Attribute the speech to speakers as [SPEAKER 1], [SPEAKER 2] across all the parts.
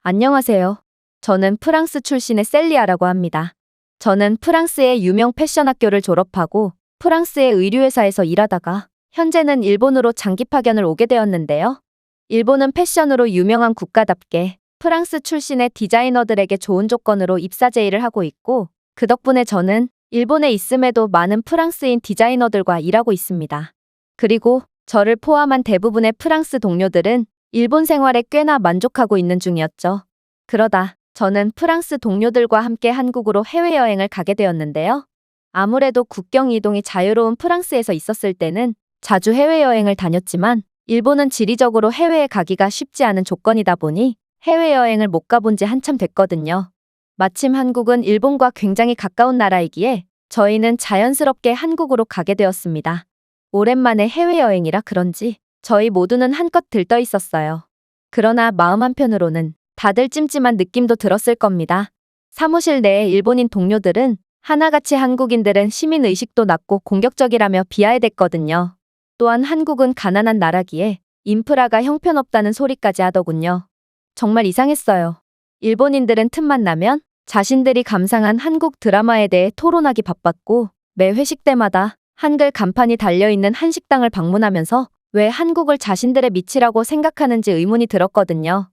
[SPEAKER 1] 안녕하세요. 저는 프랑스 출신의 셀리아라고 합니다. 저는 프랑스의 유명 패션 학교를 졸업하고 프랑스의 의류회사에서 일하다가 현재는 일본으로 장기 파견을 오게 되었는데요. 일본은 패션으로 유명한 국가답게 프랑스 출신의 디자이너들에게 좋은 조건으로 입사 제의를 하고 있고, 그 덕분에 저는 일본에 있음에도 많은 프랑스인 디자이너들과 일하고 있습니다. 그리고 저를 포함한 대부분의 프랑스 동료들은 일본 생활에 꽤나 만족하고 있는 중이었죠. 그러다 저는 프랑스 동료들과 함께 한국으로 해외여행을 가게 되었는데요. 아무래도 국경 이동이 자유로운 프랑스에서 있었을 때는 자주 해외여행을 다녔지만 일본은 지리적으로 해외에 가기가 쉽지 않은 조건이다 보니 해외여행을 못 가본 지 한참 됐거든요. 마침 한국은 일본과 굉장히 가까운 나라이기에 저희는 자연스럽게 한국으로 가게 되었습니다. 오랜만에 해외여행이라 그런지 저희 모두는 한껏 들떠 있었어요. 그러나 마음 한편으로는 다들 찜찜한 느낌도 들었을 겁니다. 사무실 내의 일본인 동료들은 하나같이 한국인들은 시민의식도 낮고 공격적이라며 비하해댔거든요. 또한 한국은 가난한 나라기에 인프라가 형편없다는 소리까지 하더군요. 정말 이상했어요. 일본인들은 틈만 나면 자신들이 감상한 한국 드라마에 대해 토론하기 바빴고, 매 회식 때마다 한글 간판이 달려있는 한식당을 방문하면서 왜 한국을 자신들의 밑이라고 생각하는지 의문이 들었거든요.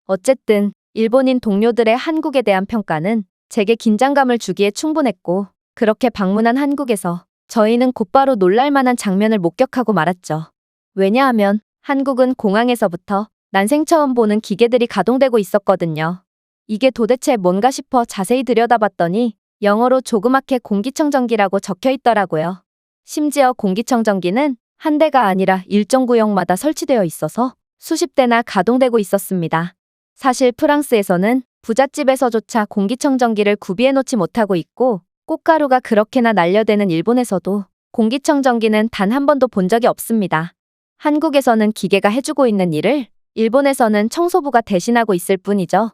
[SPEAKER 1] 어쨌든 일본인 동료들의 한국에 대한 평가는 제게 긴장감을 주기에 충분했고, 그렇게 방문한 한국에서 저희는 곧바로 놀랄만한 장면을 목격하고 말았죠. 왜냐하면 한국은 공항에서부터 난생 처음 보는 기계들이 가동되고 있었거든요. 이게 도대체 뭔가 싶어 자세히 들여다봤더니 영어로 조그맣게 공기청정기라고 적혀 있더라고요. 심지어 공기청정기는 한 대가 아니라 일정 구역마다 설치되어 있어서 수십 대나 가동되고 있었습니다. 사실 프랑스에서는 부잣집에서조차 공기청정기를 구비해 놓지 못하고 있고, 꽃가루가 그렇게나 날려대는 일본에서도 공기청정기는 단 한 번도 본 적이 없습니다. 한국에서는 기계가 해주고 있는 일을 일본에서는 청소부가 대신하고 있을 뿐이죠.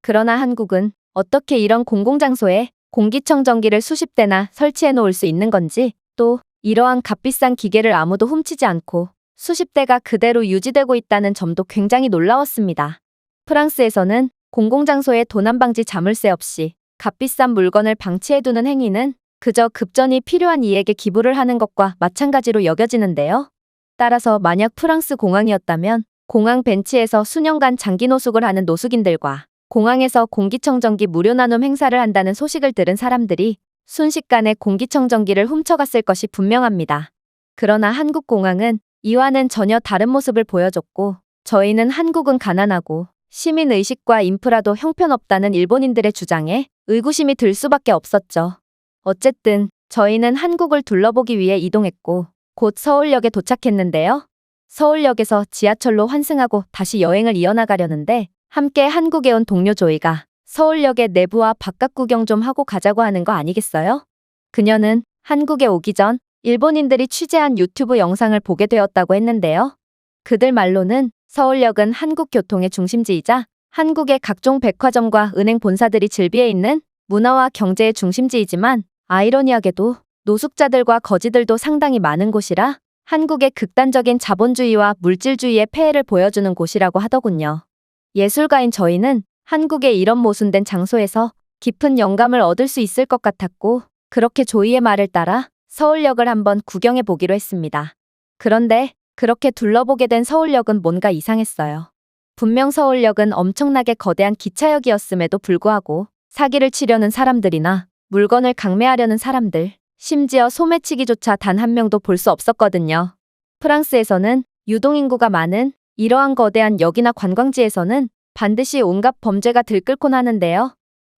[SPEAKER 1] 그러나 한국은 어떻게 이런 공공장소에 공기청정기를 수십 대나 설치해 놓을 수 있는 건지, 또 이러한 값비싼 기계를 아무도 훔치지 않고 수십 대가 그대로 유지되고 있다는 점도 굉장히 놀라웠습니다. 프랑스에서는 공공장소에 도난방지 자물쇠 없이 값비싼 물건을 방치해두는 행위는 그저 급전이 필요한 이에게 기부를 하는 것과 마찬가지로 여겨지는데요. 따라서 만약 프랑스 공항이었다면 공항 벤치에서 수년간 장기 노숙을 하는 노숙인들과 공항에서 공기청정기 무료 나눔 행사를 한다는 소식을 들은 사람들이 순식간에 공기청정기를 훔쳐갔을 것이 분명합니다. 그러나 한국 공항은 이와는 전혀 다른 모습을 보여줬고, 저희는 한국은 가난하고 시민의식과 인프라도 형편없다는 일본인들의 주장에 의구심이 들 수밖에 없었죠. 어쨌든 저희는 한국을 둘러보기 위해 이동했고 곧 서울역에 도착했는데요. 서울역에서 지하철로 환승하고 다시 여행을 이어나가려는데 함께 한국에 온 동료 조이가 서울역의 내부와 바깥 구경 좀 하고 가자고 하는 거 아니겠어요? 그녀는 한국에 오기 전 일본인들이 취재한 유튜브 영상을 보게 되었다고 했는데요. 그들 말로는 서울역은 한국 교통의 중심지이자 한국의 각종 백화점과 은행 본사들이 즐비해 있는 문화와 경제의 중심지이지만, 아이러니하게도 노숙자들과 거지들도 상당히 많은 곳이라 한국의 극단적인 자본주의와 물질주의의 폐해를 보여주는 곳이라고 하더군요. 예술가인 저희는 한국의 이런 모순된 장소에서 깊은 영감을 얻을 수 있을 것 같았고, 그렇게 조이의 말을 따라 서울역을 한번 구경해 보기로 했습니다. 그런데 그렇게 둘러보게 된 서울역은 뭔가 이상했어요. 분명 서울역은 엄청나게 거대한 기차역이었음에도 불구하고 사기를 치려는 사람들이나 물건을 강매하려는 사람들, 심지어 소매치기조차 단 한 명도 볼 수 없었거든요. 프랑스에서는 유동인구가 많은 이러한 거대한 역이나 관광지에서는 반드시 온갖 범죄가 들끓곤 하는데요.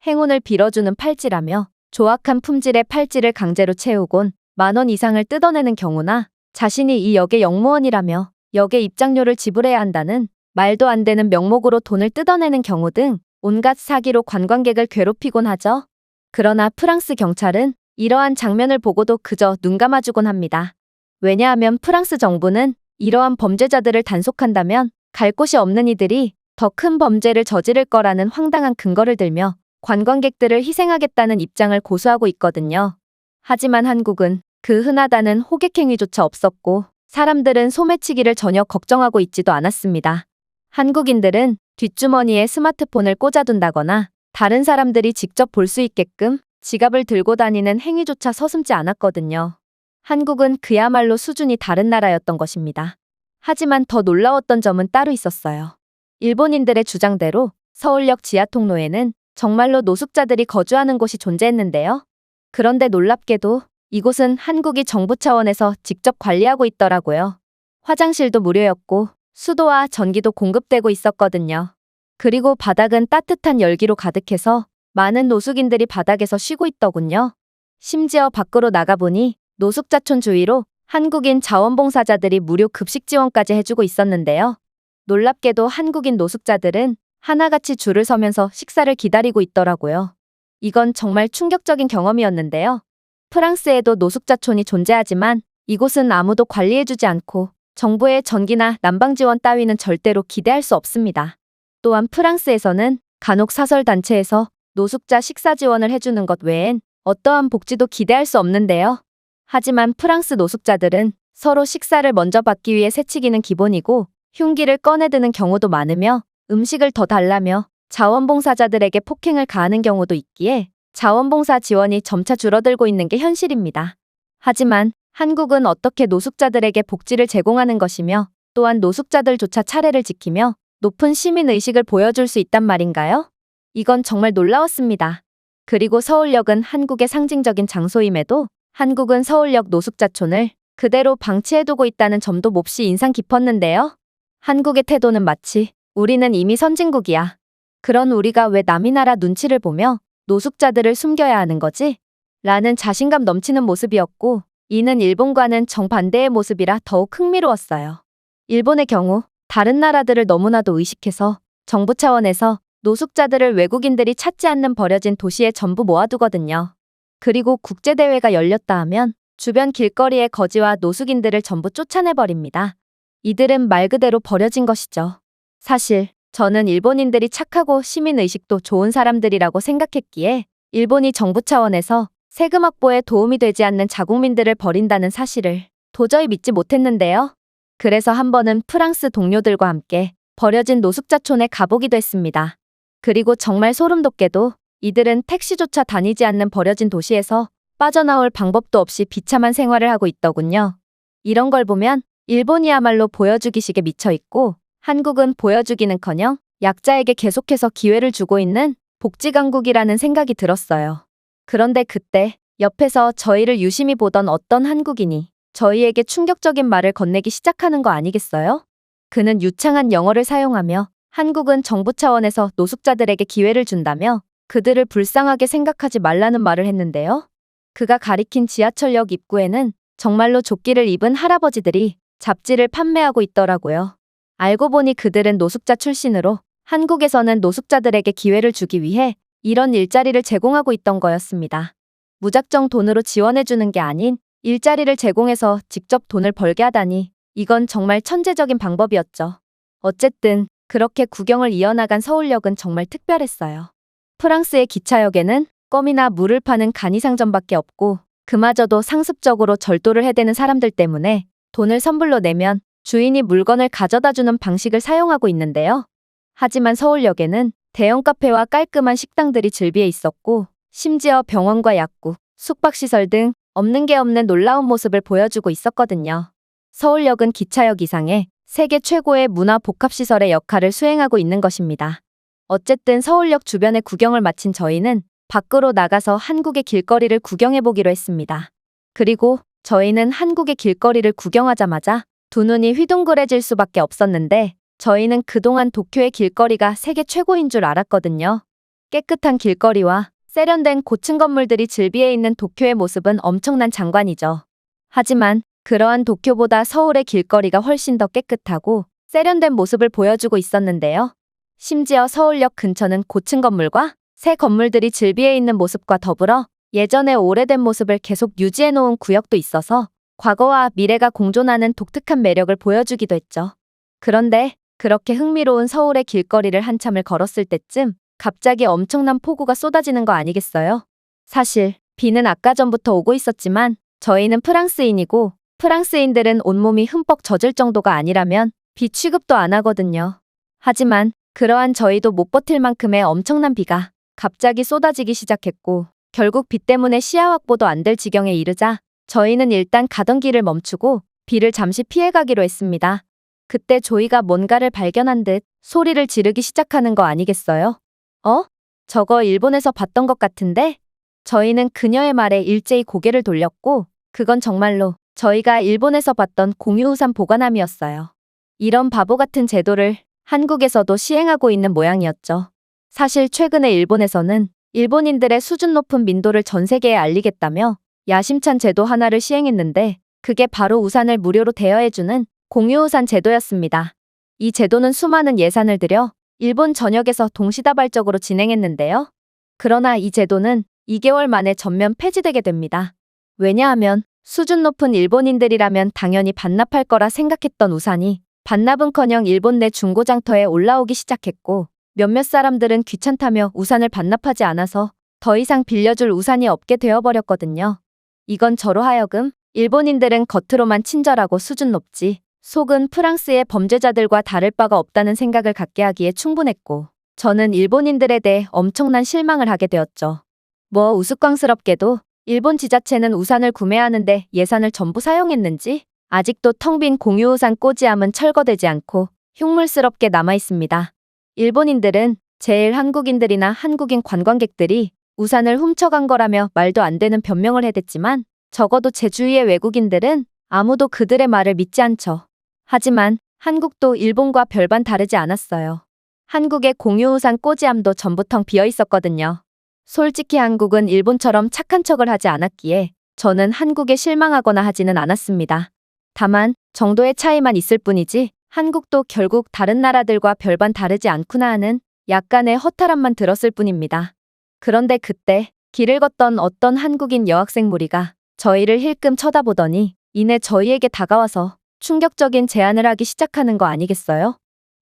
[SPEAKER 1] 행운을 빌어주는 팔찌라며 조악한 품질의 팔찌를 강제로 채우곤 10,000원 이상을 뜯어내는 경우나, 자신이 이 역의 역무원이라며 역의 입장료를 지불해야 한다는 말도 안 되는 명목으로 돈을 뜯어내는 경우 등 온갖 사기로 관광객을 괴롭히곤 하죠. 그러나 프랑스 경찰은 이러한 장면을 보고도 그저 눈 감아주곤 합니다. 왜냐하면 프랑스 정부는 이러한 범죄자들을 단속한다면 갈 곳이 없는 이들이 더 큰 범죄를 저지를 거라는 황당한 근거를 들며 관광객들을 희생하겠다는 입장을 고수하고 있거든요. 하지만 한국은 그 흔하다는 호객행위조차 없었고 사람들은 소매치기를 전혀 걱정하고 있지도 않았습니다. 한국인들은 뒷주머니에 스마트폰을 꽂아둔다거나 다른 사람들이 직접 볼 수 있게끔 지갑을 들고 다니는 행위조차 서슴지 않았거든요. 한국은 그야말로 수준이 다른 나라였던 것입니다. 하지만 더 놀라웠던 점은 따로 있었어요. 일본인들의 주장대로 서울역 지하통로에는 정말로 노숙자들이 거주하는 곳이 존재했는데요. 그런데 놀랍게도 이곳은 한국이 정부 차원에서 직접 관리하고 있더라고요. 화장실도 무료였고 수도와 전기도 공급되고 있었거든요. 그리고 바닥은 따뜻한 열기로 가득해서 많은 노숙인들이 바닥에서 쉬고 있더군요. 심지어 밖으로 나가보니 노숙자촌 주위로 한국인 자원봉사자들이 무료 급식 지원까지 해주고 있었는데요. 놀랍게도 한국인 노숙자들은 하나같이 줄을 서면서 식사를 기다리고 있더라고요. 이건 정말 충격적인 경험이었는데요. 프랑스에도 노숙자촌이 존재하지만 이곳은 아무도 관리해주지 않고 정부의 전기나 난방 지원 따위는 절대로 기대할 수 없습니다. 또한 프랑스에서는 간혹 사설단체에서 노숙자 식사 지원을 해주는 것 외엔 어떠한 복지도 기대할 수 없는데요. 하지만 프랑스 노숙자들은 서로 식사를 먼저 받기 위해 새치기는 기본이고 흉기를 꺼내드는 경우도 많으며 음식을 더 달라며 자원봉사자들에게 폭행을 가하는 경우도 있기에 자원봉사 지원이 점차 줄어들고 있는 게 현실입니다. 하지만 한국은 어떻게 노숙자들에게 복지를 제공하는 것이며 또한 노숙자들조차 차례를 지키며 높은 시민의식을 보여줄 수 있단 말인가요? 이건 정말 놀라웠습니다. 그리고 서울역은 한국의 상징적인 장소임에도 한국은 서울역 노숙자촌을 그대로 방치해두고 있다는 점도 몹시 인상 깊었는데요. 한국의 태도는 마치 우리는 이미 선진국이야. 그런 우리가 왜 남이 나라 눈치를 보며 노숙자들을 숨겨야 하는 거지? 라는 자신감 넘치는 모습이었고 이는 일본과는 정반대의 모습이라 더욱 흥미로웠어요. 일본의 경우 다른 나라들을 너무나도 의식해서 정부 차원에서 노숙자들을 외국인들이 찾지 않는 버려진 도시에 전부 모아두거든요. 그리고 국제대회가 열렸다 하면 주변 길거리의 거지와 노숙인들을 전부 쫓아내버립니다. 이들은 말 그대로 버려진 것이죠. 사실 저는 일본인들이 착하고 시민의식도 좋은 사람들이라고 생각했기에 일본이 정부 차원에서 세금 확보에 도움이 되지 않는 자국민들을 버린다는 사실을 도저히 믿지 못했는데요. 그래서 한 번은 프랑스 동료들과 함께 버려진 노숙자촌에 가보기도 했습니다. 그리고 정말 소름 돋게도 이들은 택시조차 다니지 않는 버려진 도시에서 빠져나올 방법도 없이 비참한 생활을 하고 있더군요. 이런 걸 보면 일본이야말로 보여주기식에 미쳐있고 한국은 보여주기는커녕 약자에게 계속해서 기회를 주고 있는 복지강국이라는 생각이 들었어요. 그런데 그때 옆에서 저희를 유심히 보던 어떤 한국인이 저희에게 충격적인 말을 건네기 시작하는 거 아니겠어요? 그는 유창한 영어를 사용하며 한국은 정부 차원에서 노숙자들에게 기회를 준다며 그들을 불쌍하게 생각하지 말라는 말을 했는데요. 그가 가리킨 지하철역 입구에는 정말로 조끼를 입은 할아버지들이 잡지를 판매하고 있더라고요. 알고 보니 그들은 노숙자 출신으로 한국에서는 노숙자들에게 기회를 주기 위해 이런 일자리를 제공하고 있던 거였습니다. 무작정 돈으로 지원해주는 게 아닌 일자리를 제공해서 직접 돈을 벌게 하다니 이건 정말 천재적인 방법이었죠. 어쨌든 그렇게 구경을 이어나간 서울역은 정말 특별했어요. 프랑스의 기차역에는 껌이나 물을 파는 간이상점밖에 없고 그마저도 상습적으로 절도를 해대는 사람들 때문에 돈을 선불로 내면 주인이 물건을 가져다주는 방식을 사용하고 있는데요. 하지만 서울역에는 대형 카페와 깔끔한 식당들이 즐비해 있었고 심지어 병원과 약국, 숙박시설 등 없는 게 없는 놀라운 모습을 보여주고 있었거든요. 서울역은 기차역 이상의 세계 최고의 문화 복합시설의 역할을 수행하고 있는 것입니다. 어쨌든 서울역 주변의 구경을 마친 저희는 밖으로 나가서 한국의 길거리를 구경해보기로 했습니다. 그리고 저희는 한국의 길거리를 구경하자마자 두 눈이 휘둥그레질 수밖에 없었는데 저희는 그동안 도쿄의 길거리가 세계 최고인 줄 알았거든요. 깨끗한 길거리와 세련된 고층 건물들이 즐비해 있는 도쿄의 모습은 엄청난 장관이죠. 하지만 그러한 도쿄보다 서울의 길거리가 훨씬 더 깨끗하고 세련된 모습을 보여주고 있었는데요. 심지어 서울역 근처는 고층 건물과 새 건물들이 즐비해 있는 모습과 더불어 예전의 오래된 모습을 계속 유지해 놓은 구역도 있어서 과거와 미래가 공존하는 독특한 매력을 보여주기도 했죠. 그런데 그렇게 흥미로운 서울의 길거리를 한참을 걸었을 때쯤 갑자기 엄청난 폭우가 쏟아지는 거 아니겠어요? 사실 비는 아까 전부터 오고 있었지만 저희는 프랑스인이고 프랑스인들은 온몸이 흠뻑 젖을 정도가 아니라면 비 취급도 안 하거든요. 하지만 그러한 저희도 못 버틸 만큼의 엄청난 비가 갑자기 쏟아지기 시작했고 결국 비 때문에 시야 확보도 안 될 지경에 이르자 저희는 일단 가던 길을 멈추고 비를 잠시 피해가기로 했습니다. 그때 조이가 뭔가를 발견한 듯 소리를 지르기 시작하는 거 아니겠어요? 어? 저거 일본에서 봤던 것 같은데? 저희는 그녀의 말에 일제히 고개를 돌렸고 그건 정말로 저희가 일본에서 봤던 공유우산 보관함이었어요. 이런 바보 같은 제도를 한국에서도 시행하고 있는 모양이었죠. 사실 최근에 일본에서는 일본인들의 수준 높은 민도를 전 세계에 알리겠다며 야심찬 제도 하나를 시행했는데 그게 바로 우산을 무료로 대여해주는 공유우산 제도였습니다. 이 제도는 수많은 예산을 들여 일본 전역에서 동시다발적으로 진행했는데요. 그러나 이 제도는 2개월 만에 전면 폐지되게 됩니다. 왜냐하면 수준 높은 일본인들이라면 당연히 반납할 거라 생각했던 우산이 반납은커녕 일본 내 중고장터에 올라오기 시작했고 몇몇 사람들은 귀찮다며 우산을 반납하지 않아서 더 이상 빌려줄 우산이 없게 되어버렸거든요. 이건 저로 하여금 일본인들은 겉으로만 친절하고 수준 높지 속은 프랑스의 범죄자들과 다를 바가 없다는 생각을 갖게 하기에 충분했고 저는 일본인들에 대해 엄청난 실망을 하게 되었죠. 뭐 우스꽝스럽게도 일본 지자체는 우산을 구매하는데 예산을 전부 사용했는지 아직도 텅 빈 공유우산 꼬지암은 철거되지 않고 흉물스럽게 남아있습니다. 일본인들은 제일 한국인들이나 한국인 관광객들이 우산을 훔쳐간 거라며 말도 안 되는 변명을 해댔지만 적어도 제 주위의 외국인들은 아무도 그들의 말을 믿지 않죠. 하지만 한국도 일본과 별반 다르지 않았어요. 한국의 공유우산 꼬지암도 전부 텅 비어 있었거든요. 솔직히 한국은 일본처럼 착한 척을 하지 않았기에 저는 한국에 실망하거나 하지는 않았습니다. 다만 정도의 차이만 있을 뿐이지 한국도 결국 다른 나라들과 별반 다르지 않구나 하는 약간의 허탈함만 들었을 뿐입니다. 그런데 그때 길을 걷던 어떤 한국인 여학생 무리가 저희를 힐끔 쳐다보더니 이내 저희에게 다가와서 충격적인 제안을 하기 시작하는 거 아니겠어요?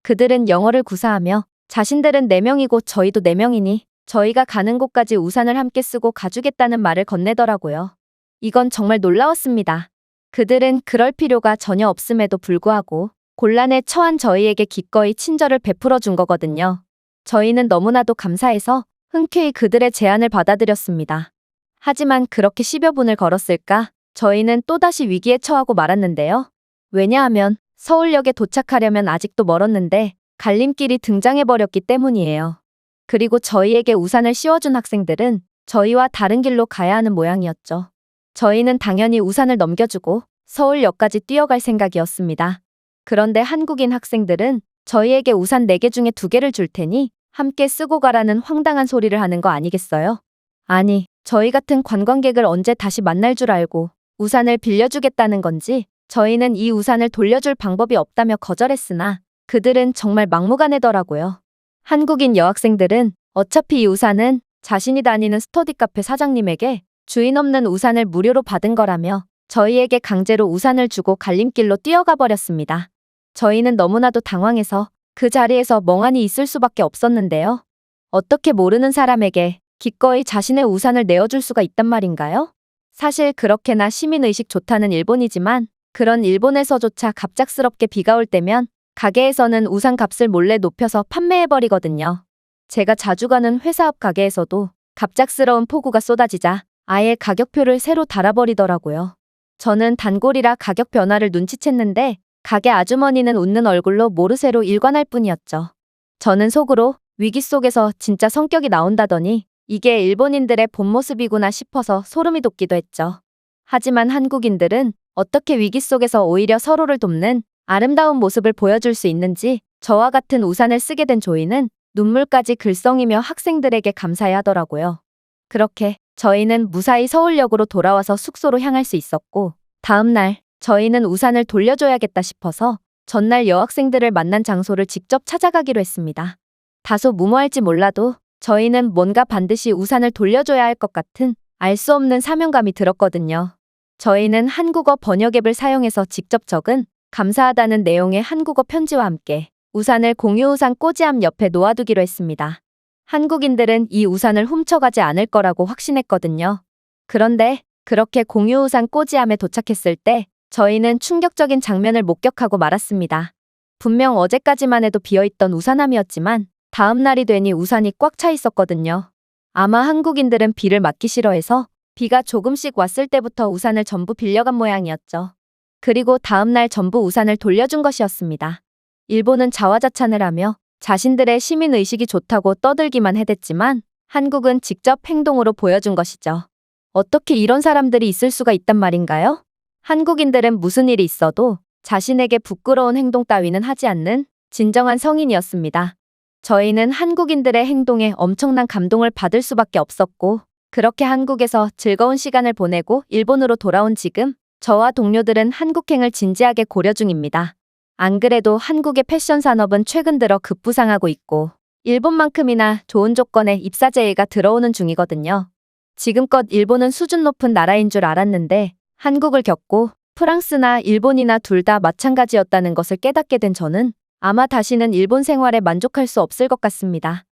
[SPEAKER 1] 그들은 영어를 구사하며 자신들은 4명이고 저희도 4명이니 저희가 가는 곳까지 우산을 함께 쓰고 가주겠다는 말을 건네더라고요. 이건 정말 놀라웠습니다. 그들은 그럴 필요가 전혀 없음에도 불구하고 곤란에 처한 저희에게 기꺼이 친절을 베풀어 준 거거든요. 저희는 너무나도 감사해서 흔쾌히 그들의 제안을 받아들였습니다. 하지만 그렇게 10여 분을 걸었을까? 저희는 또다시 위기에 처하고 말았는데요. 왜냐하면 서울역에 도착하려면 아직도 멀었는데 갈림길이 등장해버렸기 때문이에요. 그리고 저희에게 우산을 씌워준 학생들은 저희와 다른 길로 가야 하는 모양이었죠. 저희는 당연히 우산을 넘겨주고 서울역까지 뛰어갈 생각이었습니다. 그런데 한국인 학생들은 저희에게 우산 4개 중에 2개를 줄 테니 함께 쓰고 가라는 황당한 소리를 하는 거 아니겠어요? 아니, 저희 같은 관광객을 언제 다시 만날 줄 알고 우산을 빌려주겠다는 건지 저희는 이 우산을 돌려줄 방법이 없다며 거절했으나 그들은 정말 막무가내더라고요. 한국인 여학생들은 어차피 이 우산은 자신이 다니는 스터디 카페 사장님에게 주인 없는 우산을 무료로 받은 거라며 저희에게 강제로 우산을 주고 갈림길로 뛰어가 버렸습니다. 저희는 너무나도 당황해서 그 자리에서 멍하니 있을 수밖에 없었는데요. 어떻게 모르는 사람에게 기꺼이 자신의 우산을 내어줄 수가 있단 말인가요? 사실 그렇게나 시민의식 좋다는 일본이지만 그런 일본에서조차 갑작스럽게 비가 올 때면 가게에서는 우산 값을 몰래 높여서 판매해버리거든요. 제가 자주 가는 회사 앞 가게에서도 갑작스러운 폭우가 쏟아지자 아예 가격표를 새로 달아버리더라고요. 저는 단골이라 가격 변화를 눈치챘는데 가게 아주머니는 웃는 얼굴로 모르쇠로 일관할 뿐이었죠. 저는 속으로 위기 속에서 진짜 성격이 나온다더니 이게 일본인들의 본 모습이구나 싶어서 소름이 돋기도 했죠. 하지만 한국인들은 어떻게 위기 속에서 오히려 서로를 돕는 아름다운 모습을 보여줄 수 있는지 저와 같은 우산을 쓰게 된 조이는 눈물까지 글썽이며 학생들에게 감사해 하더라고요. 그렇게 저희는 무사히 서울역으로 돌아와서 숙소로 향할 수 있었고 다음 날 저희는 우산을 돌려줘야겠다 싶어서 전날 여학생들을 만난 장소를 직접 찾아가기로 했습니다. 다소 무모할지 몰라도 저희는 뭔가 반드시 우산을 돌려줘야 할 것 같은 알 수 없는 사명감이 들었거든요. 저희는 한국어 번역 앱을 사용해서 직접 적은 감사하다는 내용의 한국어 편지와 함께 우산을 공유우산 꼬지암 옆에 놓아두기로 했습니다. 한국인들은 이 우산을 훔쳐가지 않을 거라고 확신했거든요. 그런데 그렇게 공유우산 꼬지암에 도착했을 때 저희는 충격적인 장면을 목격하고 말았습니다. 분명 어제까지만 해도 비어있던 우산함이었지만 다음 날이 되니 우산이 꽉 차 있었거든요. 아마 한국인들은 비를 맞기 싫어해서 비가 조금씩 왔을 때부터 우산을 전부 빌려간 모양이었죠. 그리고 다음 날 전부 우산을 돌려준 것이었습니다. 일본은 자화자찬을 하며 자신들의 시민의식이 좋다고 떠들기만 해댔지만 한국은 직접 행동으로 보여준 것이죠. 어떻게 이런 사람들이 있을 수가 있단 말인가요? 한국인들은 무슨 일이 있어도 자신에게 부끄러운 행동 따위는 하지 않는 진정한 성인이었습니다. 저희는 한국인들의 행동에 엄청난 감동을 받을 수밖에 없었고, 그렇게 한국에서 즐거운 시간을 보내고 일본으로 돌아온 지금, 저와 동료들은 한국행을 진지하게 고려 중입니다. 안 그래도 한국의 패션 산업은 최근 들어 급부상하고 있고, 일본만큼이나 좋은 조건의 입사 제의가 들어오는 중이거든요. 지금껏 일본은 수준 높은 나라인 줄 알았는데, 한국을 겪고 프랑스나 일본이나 둘 다 마찬가지였다는 것을 깨닫게 된 저는 아마 다시는 일본 생활에 만족할 수 없을 것 같습니다.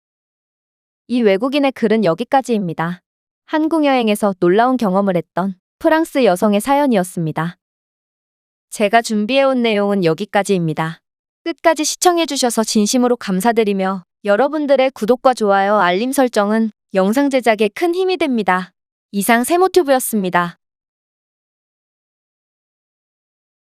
[SPEAKER 1] 이 외국인의 글은 여기까지입니다. 한국 여행에서 놀라운 경험을 했던 프랑스 여성의 사연이었습니다. 제가 준비해온 내용은 여기까지입니다. 끝까지 시청해주셔서 진심으로 감사드리며 여러분들의 구독과 좋아요, 알림 설정은 영상 제작에 큰 힘이 됩니다. 이상 세모튜브였습니다.